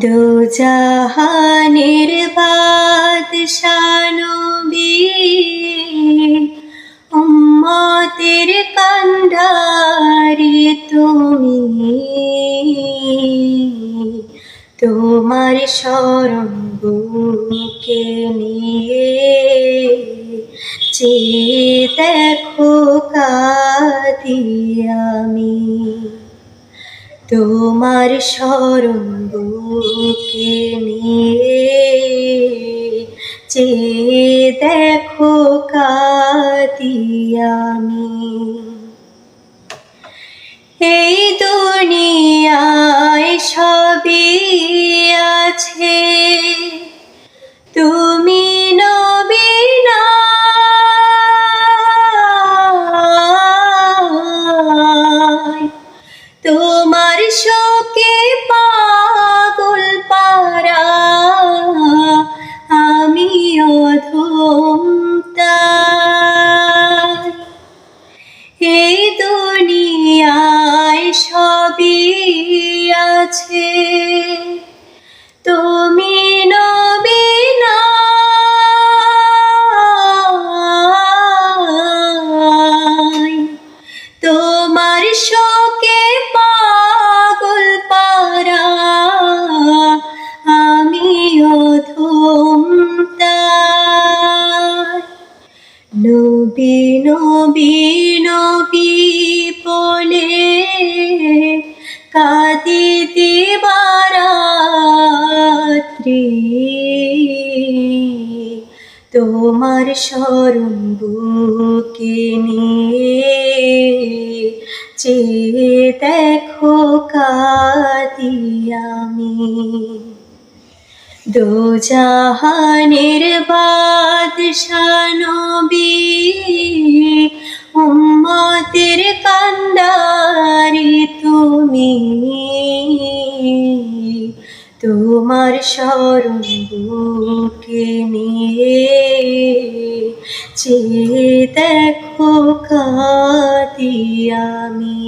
দো জাহানের বাদশা নবী, উম্মতের কান্ডারি তুমি। তোমার শরণ বুকে নিয়ে চেয়ে দেখো কাঁদি আমি। তোমার শরণ বুকে নিয়ে চেয়ে দেখো কাঁদি আমি। এই দুনিয়ায় সবই আছে, তুমি নবী নাই। তোমার শোকে পাগল পারা আমি অধম তাই। এই দুনিয়ায় সবই আছে, তুমি নবী নাই। তোমার শোকে পাগল পারা আমি অধম তাই। নবী নবী নবী বলে কাঁদি দিবারাত্রি, তোমার শরণ বুকে নিয়ে চেয়ে দেখো কাঁদি আমি। দো জাহানের বাদশা নবী, উম্মতের কান্ডারি তুমি। তোমার শরণ বুকে নিয়ে চেয়ে দেখো কাঁদি আমি।